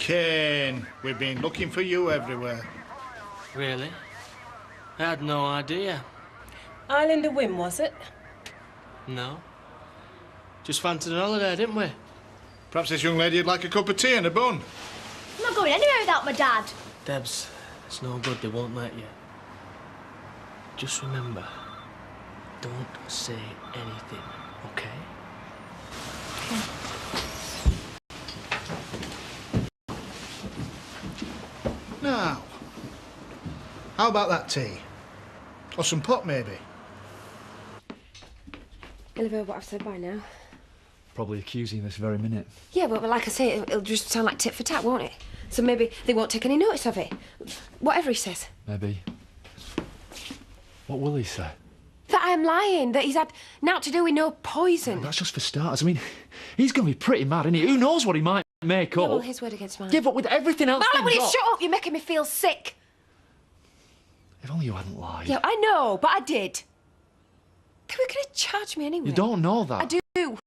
Kane, we've been looking for you everywhere. Really? I had no idea. Island of Whim, was it? No. Just fancied an holiday, didn't we? Perhaps this young lady'd like a cup of tea and a bun. I'm not going anywhere without my dad. Debs, it's no good, they won't let you. Just remember, don't say anything, okay? Now, how about that tea? Or some pop, maybe? You'll have heard what I've said by now. Probably accusing this very minute. Yeah, but like I say, it'll just sound like tit for tat, won't it? So maybe they won't take any notice of it. Whatever he says. Maybe. What will he say? That I'm lying, that he's had naught to do with no poison. That's just for starters. I mean, he's going to be pretty mad, isn't he? Who knows what he might make Yeah, up? well, his word against mine. Yeah, but with everything else Marlon, will they've you got... shut up? You're making me feel sick. If only you hadn't lied. Yeah, I know, but I did. They were going to charge me anyway. You don't know that. I do.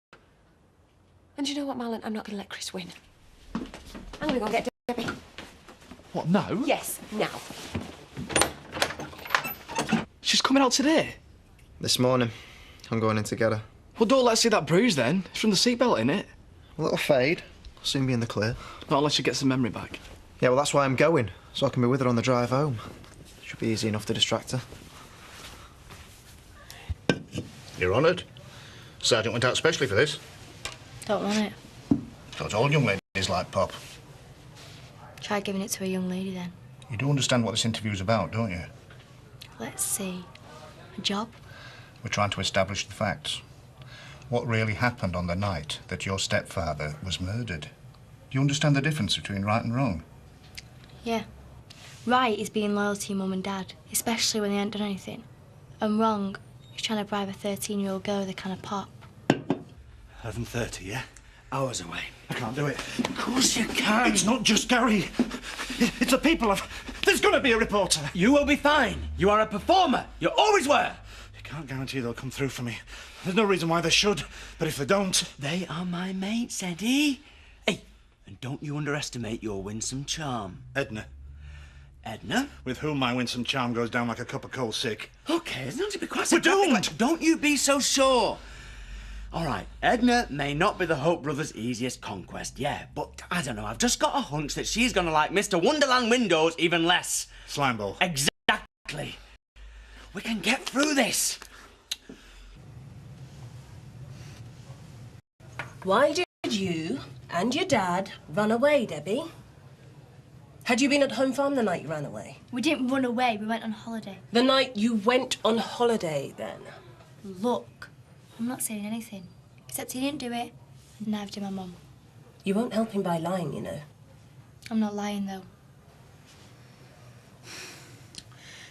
And you know what, Marlon? I'm not going to let Chris win. I'm going to go and get Debbie. What, now? Yes, now. She's coming out today? This morning. I'm going in to get her. Well, don't let her see that bruise then. It's from the seatbelt, innit? A little fade. Soon be in the clear. Not unless she gets the memory back. Yeah, well, that's why I'm going. So I can be with her on the drive home. Should be easy enough to distract her. You're honoured. Sergeant went out specially for this. Don't want it. Thought all young ladies like pop. Try giving it to a young lady then. You do understand what this interview's about, don't you? Let's see. A job? We're trying to establish the facts. What really happened on the night that your stepfather was murdered? Do you understand the difference between right and wrong? Yeah. Right is being loyal to your mum and dad, especially when they haven't done anything. And wrong is trying to bribe a 13-year-old girl with a can of pop. 11:30, yeah? Hours away. I can't do it. Of course you can. It's not just Gary. It's the people of... There's going to be a reporter. You will be fine. You are a performer. You always were. You can't guarantee they'll come through for me. There's no reason why they should, but if they don't... They are my mates, Eddie. Hey, and don't you underestimate your winsome charm. Edna, Edna? with whom my winsome charm goes down like a cup of cold sick. Okay, there's not to be quite We're so graphic, doomed. like- Don't you be so sure. All right, Edna may not be the Hope brothers' easiest conquest, yeah, but I don't know, I've just got a hunch that she's gonna like Mr. Wonderland Windows even less. Slimeball. Exactly. We can get through this. Why did you and your dad run away, Debbie? Had you been at home farm the night you ran away? We didn't run away, we went on holiday. The night you went on holiday, then? Look, I'm not saying anything. Except he didn't do it, and neither did my mum. You won't help him by lying, you know. I'm not lying, though.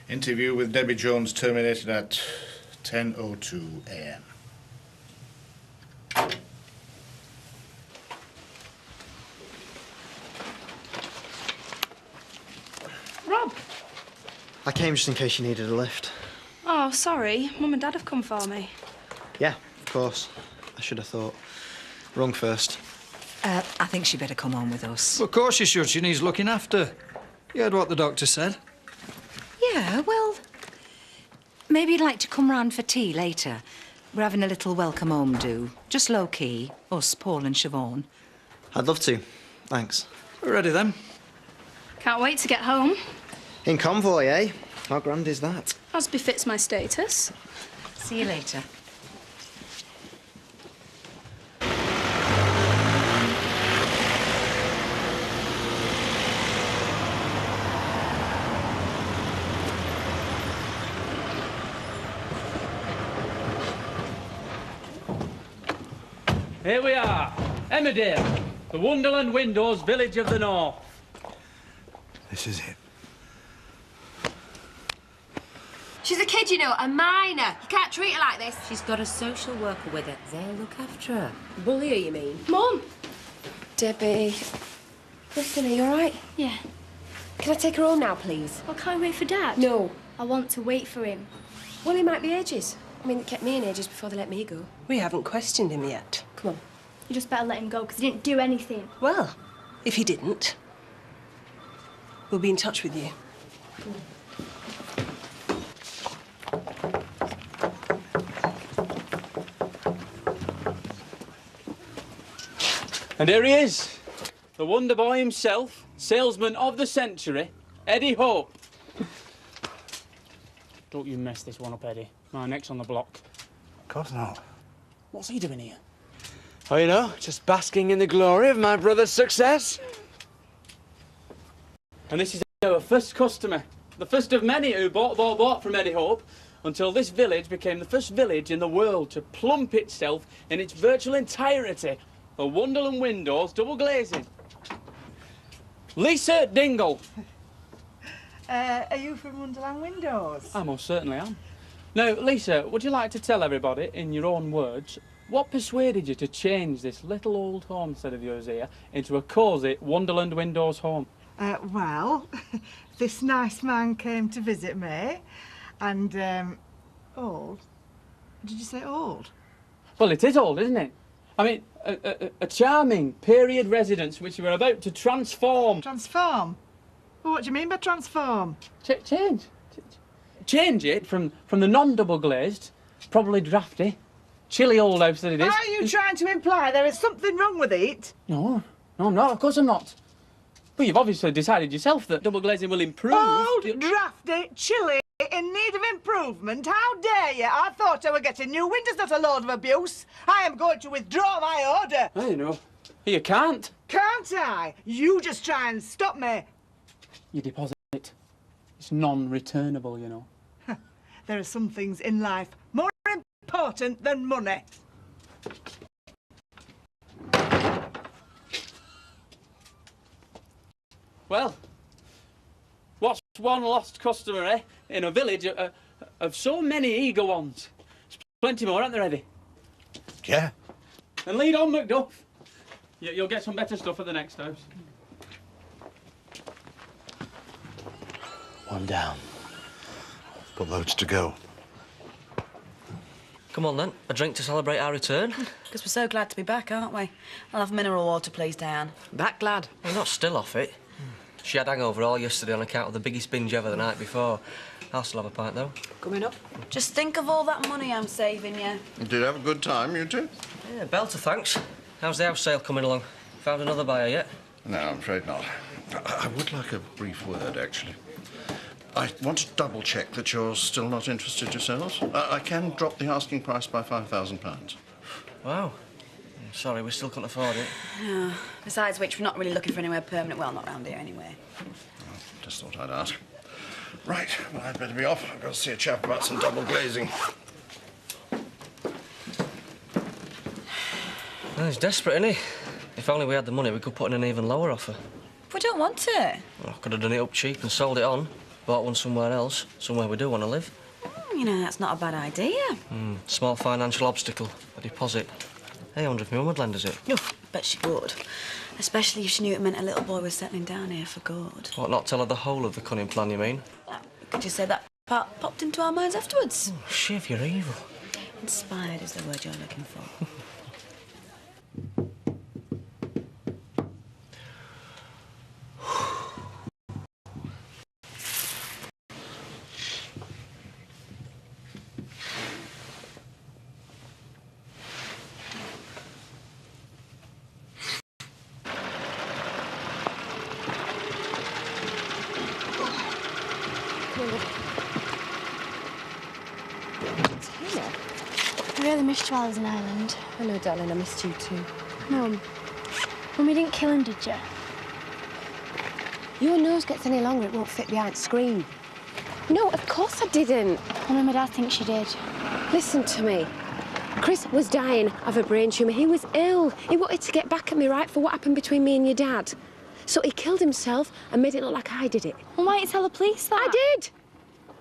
Interview with Debbie Jones terminated at 10:02 a.m. Rob! I came just in case you needed a lift. Oh, sorry. Mum and Dad have come for me. Yeah, of course. I should have thought. Wrong first. I think she better come on with us. Of course she should. She needs looking after. You heard what the doctor said. Yeah, well, maybe you'd like to come round for tea later. We're having a little welcome home do. Just low-key. Us, Paul and Siobhan. I'd love to. Thanks. We're ready then. Can't wait to get home. In convoy, eh? How grand is that? As befits my status. See you later. Here we are, Emmerdale, the Wonderland Windows village of the north. This is it. She's a kid, you know, a minor. You can't treat her like this. She's got a social worker with her. They'll look after her. Bully her, you mean? Mum! Debbie, listen, are you all right? Yeah. Can I take her home now, please? Well, can't we wait for Dad? No. I want to wait for him. Well, it might be ages. I mean, they kept me in ages before they let me go. We haven't questioned him yet. Come on. You just better let him go, because he didn't do anything. Well, if he didn't, We'll be in touch with you. And here he is, the wonder boy himself, salesman of the century, Eddie Hope. Don't you mess this one up, Eddie. My neck's on the block. Of course not. What's he doing here? Oh, you know, just basking in the glory of my brother's success. And this is our first customer, the first of many who bought from Eddie Hope, until this village became the first village in the world to plump itself in its virtual entirety. A Wonderland Windows double glazing. Lisa Dingle. Are you from Wonderland Windows? I most certainly am. Now, Lisa, would you like to tell everybody, in your own words, what persuaded you to change this little old homestead of yours here into a cosy Wonderland Windows home? Well, this nice man came to visit me, and, old? Did you say old? Well, it is old, isn't it? I mean, a charming period residence which we're about to transform. Transform? Well, what do you mean by transform? Change it from the non-double glazed, probably drafty, chilly old house that it is. Are you trying to imply there is something wrong with it? No, I'm not. Of course I'm not. Well, you've obviously decided yourself that double glazing will improve. Old, drafty, chilly, in need of improvement. How dare you? I thought I were getting new windows, not a load of abuse. I am going to withdraw my order. I know. You can't. Can't I? You just try and stop me. Your deposit, it's non-returnable, you know. There are some things in life more important than money. Well, what's one lost customer, eh? In a village of so many eager ones. There's plenty more, aren't there, Eddie? Yeah. And lead on, Macduff. You'll get some better stuff at the next house. One down. But loads to go. Come on then, a drink to celebrate our return. Because we're so glad to be back, aren't we? I'll have mineral water, please, Diane. That glad? We're not still off it. She had hangover all yesterday on account of the biggest binge ever the night before. I'll still have a pint, though. Coming up. Just think of all that money I'm saving you. Did you have a good time, you two? Yeah, belter, thanks. How's the house sale coming along? Found another buyer yet? No, I'm afraid not. I would like a brief word, actually. I want to double-check that you're still not interested yourselves. I can drop the asking price by £5,000. Wow. Sorry, we still couldn't afford it. Oh, besides which, we're not really looking for anywhere permanent. Well, not round here, anyway. Well, just thought I'd ask. Right, well, I'd better be off. I've got to see a chap about some double glazing. Well, he's desperate, isn't he? If only we had the money, we could put in an even lower offer. We don't want to. Well, I could have done it up cheap and sold it on. Bought one somewhere else, somewhere we do want to live. You know, that's not a bad idea. Small financial obstacle, a deposit. Hey, I wonder if my mum would lend us it. Oh, bet she would. Especially if she knew it meant a little boy was settling down here for good. What, not tell her the whole of the cunning plan, you mean? Could you say that part popped into our minds afterwards? Oh, Shiv, you're evil. Inspired is the word you're looking for. I really missed you while I was in Ireland. I know, darling, I missed you too. Mum, we didn't kill him, did you? Your nose gets any longer, it won't fit behind the screen. No, of course I didn't. Well, my dad thinks you did. Listen to me. Chris was dying of a brain tumour. He was ill. He wanted to get back at me, right, for what happened between me and your dad. So he killed himself and made it look like I did it. Well, why didn't you tell the police that? I did.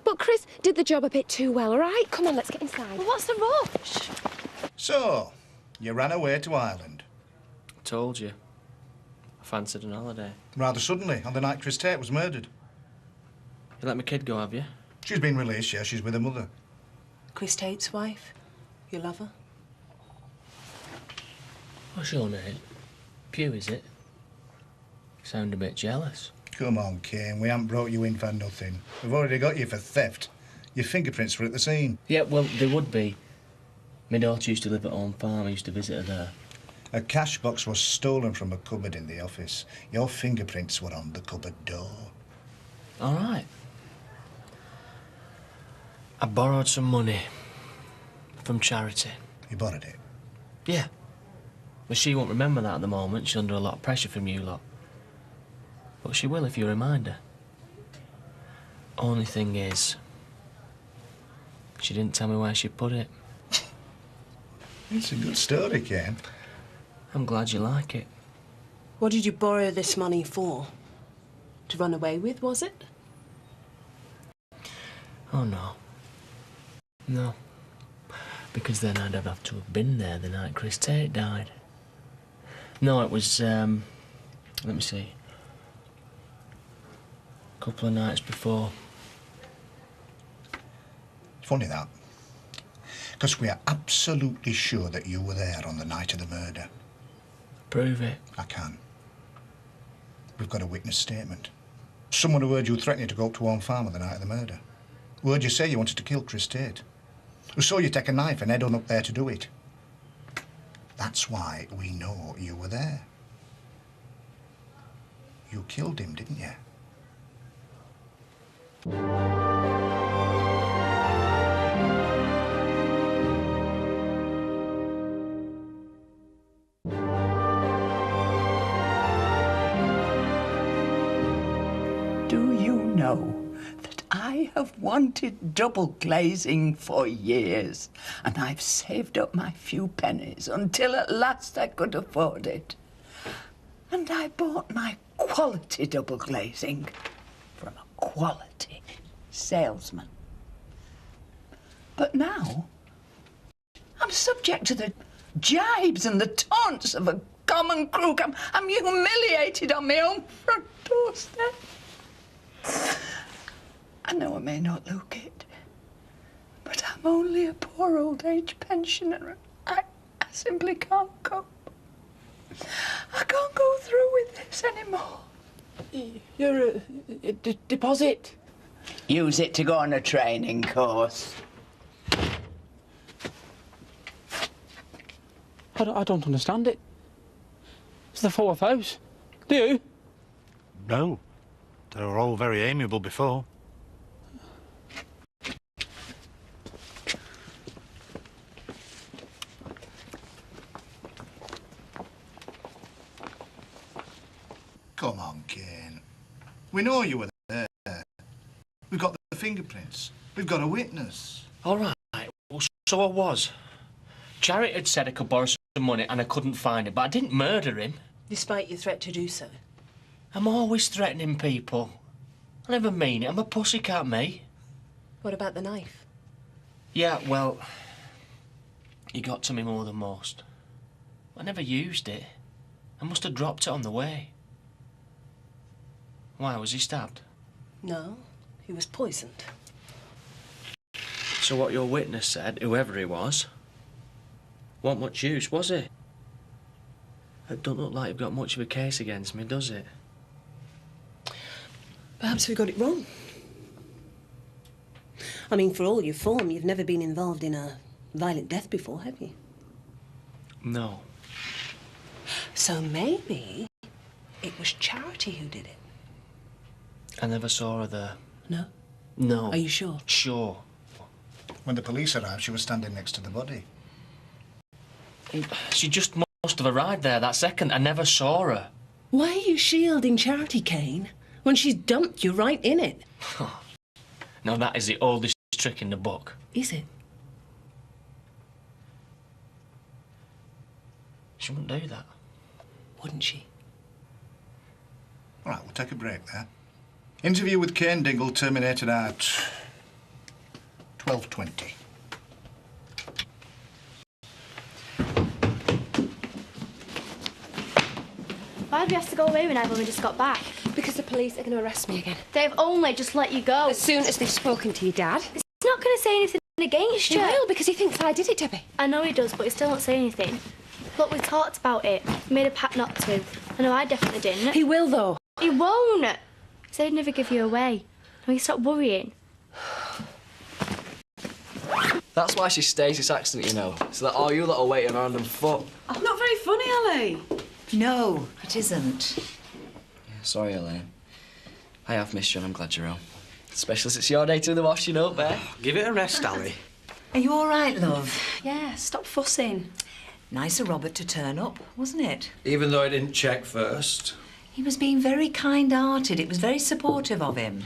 But Chris did the job a bit too well, all right? Come on, let's get inside. Well, what's the rush? So, you ran away to Ireland. I told you. I fancied an holiday. Rather suddenly, on the night Chris Tate was murdered. You let my kid go, have you? She's been released, yeah, she's with her mother. Chris Tate's wife? Your lover? What's your name? Pew, is it? You sound a bit jealous. Come on, Kane, we haven't brought you in for nothing. We've already got you for theft. Your fingerprints were at the scene. Yeah, well, they would be. My daughter used to live at Home Farm. I used to visit her there. A cash box was stolen from a cupboard in the office. Your fingerprints were on the cupboard door. All right. I borrowed some money from charity. You borrowed it? Yeah. But she won't remember that at the moment. She's under a lot of pressure from you lot. But she will if you remind her. Only thing is, she didn't tell me where she put it. It's a good story, Kane. I'm glad you like it. What did you borrow this money for? To run away with, was it? Oh, no. No. Because then I'd have to have been there the night Chris Tate died. No, it was, let me see. A couple of nights before. Funny that. Because we are absolutely sure that you were there on the night of the murder. Prove it. I can. We've got a witness statement. Someone who heard you threatening to go up to Home Farm on the night of the murder. Who heard you say you wanted to kill Chris Tate. Who saw you take a knife and head on up there to do it. That's why we know you were there. You killed him, didn't you? Do you know that I have wanted double glazing for years, and I've saved up my few pennies until at last I could afford it. And I bought my quality double glazing from a quality salesman. But now I'm subject to the jibes and the taunts of a common crook. I'm humiliated on my own front doorstep. I know I may not look it, but I'm only a poor old age pensioner. I simply can't cope. I can't go through with this anymore. Your deposit. Use it to go on a training course. I don't understand it. It's the fourth house. Do you? No. They were all very amiable before. Come on, Kane. We know you were there. We've got the fingerprints. We've got a witness. All right. Well, so I was. Charity had said I could borrow some money and I couldn't find it, but I didn't murder him. Despite your threat to do so. I'm always threatening people. I never mean it. I'm a pussycat, me. What about the knife? Yeah, well, he got to me more than most. I never used it. I must have dropped it on the way. Why, was he stabbed? No, he was poisoned. So what your witness said, whoever he was, wasn't much use, was it? It don't look like you've got much of a case against me, does it? Perhaps we got it wrong. I mean, for all your form, you've never been involved in a violent death before, have you? No. So maybe it was Charity who did it. I never saw her there. No? No. Are you sure? Sure. When the police arrived, she was standing next to the body. She just must have arrived there that second. I never saw her. Why are you shielding Charity, Kane, when she's dumped you right in it? Now that is the oldest trick in the book. Is it? She wouldn't do that. Wouldn't she? All right, we'll take a break there. Interview with Kane Dingle terminated at 12:20. Why did we have to go away when I've only just got back? Because the police are going to arrest me again. They've only just let you go. As soon as they've spoken to your dad. He's not going to say anything against you. He will, because he thinks I did it, Debbie. I know he does, but he still won't say anything. Look, we talked about it. We made a pact not to. I know I definitely didn't. He will, though. He won't. said he'd never give you away. Now you stop worrying. That's why she stays this accent, you know, so that all you lot are waiting around and foot. Oh, not very funny, Ellie. No, it isn't. Yeah, sorry, Elaine. I have missed you and I'm glad you're home. Especially since it's your day to do the washing up, eh? Give it a rest, Ali. Are you all right, love? Yeah, stop fussing. Nice of Robert to turn up, wasn't it? Even though I didn't check first. He was being very kind-hearted. It was very supportive of him.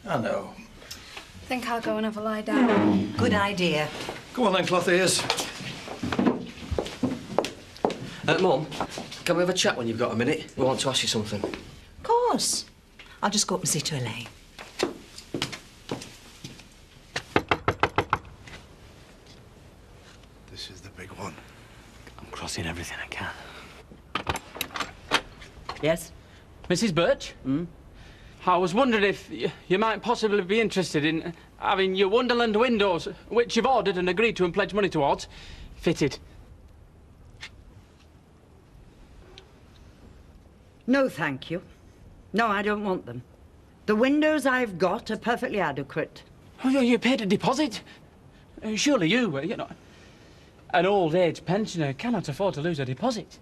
I know. I think I'll go and have a lie down. Good idea. Go on then, cloth ears. Mum, can we have a chat when you've got a minute? We want to ask you something. Of course. I'll just go up and see to Elaine. This is the big one. I'm crossing everything I can. Yes? Mrs. Birch? I was wondering if you might possibly be interested in having your Wonderland windows, which you've ordered and agreed to and pledged money towards, fitted. No, thank you. No, I don't want them. The windows I've got are perfectly adequate. Oh, you paid a deposit? Surely you know, an old-age pensioner cannot afford to lose a deposit.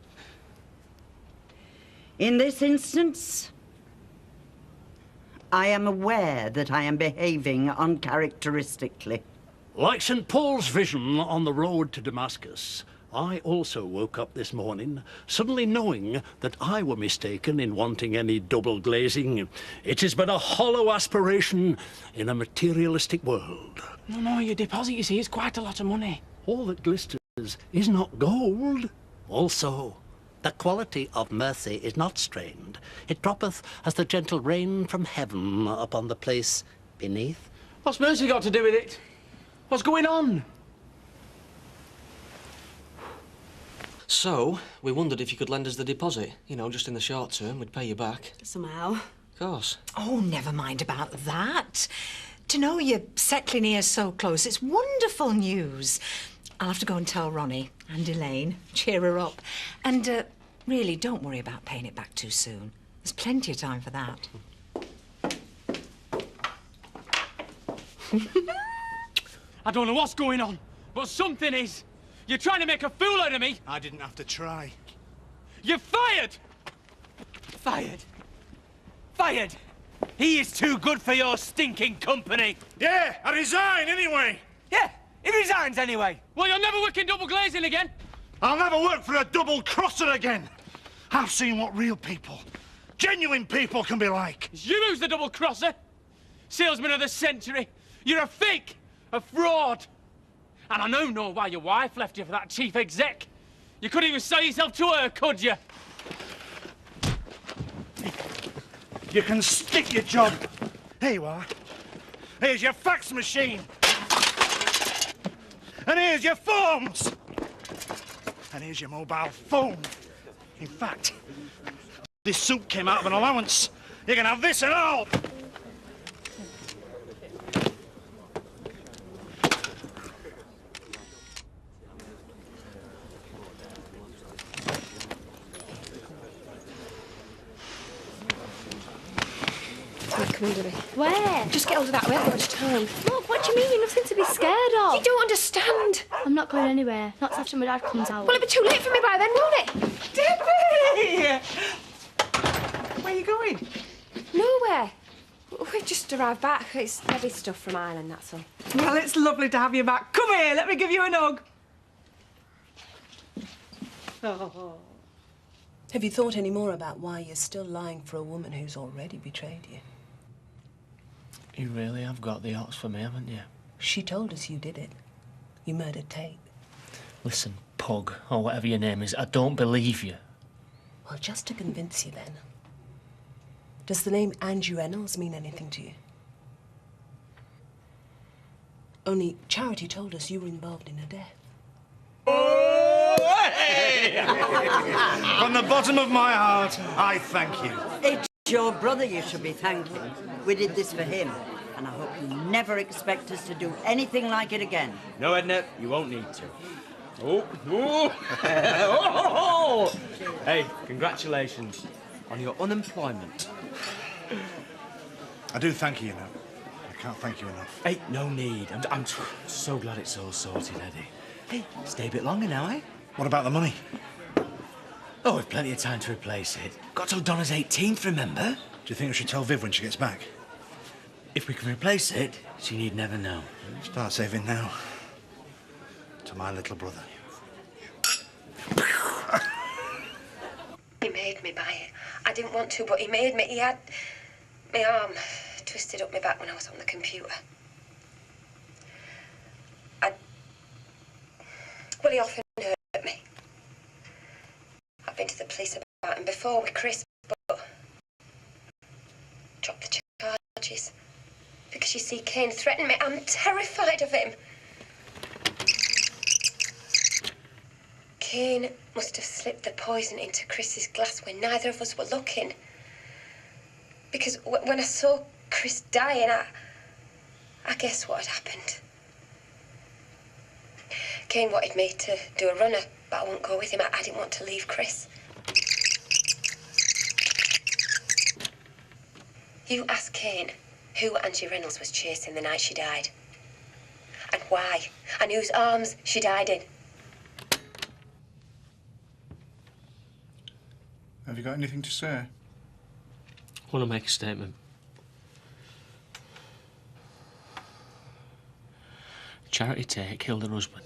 In this instance, I am aware that I am behaving uncharacteristically. Like St. Paul's vision on the road to Damascus, I also woke up this morning suddenly knowing that I were mistaken in wanting any double glazing. It is but a hollow aspiration in a materialistic world. No, your deposit, you see, is quite a lot of money. All that glisters is not gold. Also, the quality of mercy is not strained. It droppeth as the gentle rain from heaven upon the place beneath. What's mercy got to do with it? What's going on? So, we wondered if you could lend us the deposit. You know, just in the short term, we'd pay you back. Somehow. Of course. Oh, never mind about that. To know you're settling here so close, it's wonderful news. I'll have to go and tell Ronnie and Elaine, cheer her up. And really, don't worry about paying it back too soon. There's plenty of time for that. I don't know what's going on, but something is. You're trying to make a fool out of me. I didn't have to try. You're fired! Fired? Fired? He is too good for your stinking company. Yeah, I resign anyway. Yeah, he resigns anyway. Well, you'll never work in double glazing again. I'll never work for a double crosser again. I've seen what real people, genuine people can be like. It's you who's the double crosser. Salesman of the century. You're a fake, a fraud. And I know why your wife left you for that chief exec. You couldn't even sell yourself to her, could you? You can stick your job. Here you are. Here's your fax machine. And here's your forms. And here's your mobile phone. In fact, this suit came out of an allowance. You can have this and all. Come on, Debbie. Where? Just get hold of that. We haven't got much time. Look, what do you mean? You're nothing to be scared of. You don't understand. I'm not going anywhere. Not after my dad comes out. Well, it'll be too late for me by then, won't it? Debbie! Where are you going? Nowhere. We've just arrived back. It's heavy stuff from Ireland, that's all. Well, it's lovely to have you back. Come here, let me give you an hug. Oh. Have you thought any more about why you're still lying for a woman who's already betrayed you? You really have got the hots for me, haven't you? She told us you did it. You murdered Tate. Listen, Pug, or whatever your name is, I don't believe you. Well, just to convince you then, does the name Andrew Reynolds mean anything to you? Only Charity told us you were involved in her death. Oh, hey! From the bottom of my heart, I thank you. It's your brother you should be thanking. We did this for him, and I hope you never expect us to do anything like it again. No, Edna, you won't need to. Oh, oh. Oh. Hey, congratulations on your unemployment. I do thank you, you know. I can't thank you enough. Hey, no need. I'm so glad it's all sorted, Eddie. Hey, stay a bit longer now, eh? What about the money? Oh, we've plenty of time to replace it. Got till Donna's 18th, remember? Do you think we should tell Viv when she gets back? If we can replace it, she need never know. Start saving now. To my little brother. He made me buy it. I didn't want to, but he made me. He had my arm twisted up my back when I was on the computer. Well, he often hurt me. I've been to the police about him before with Chris, but dropped the charges. Because you see, Kane threatened me. I'm terrified of him. Kane must have slipped the poison into Chris's glass when neither of us were looking. Because when I saw Chris dying, I guessed what had happened. Kane wanted me to do a runner, but I wouldn't go with him. I didn't want to leave Chris. You ask Kane who Angie Reynolds was chasing the night she died. And why. And whose arms she died in. Have you got anything to say? I want to make a statement. Charity Tate killed her husband.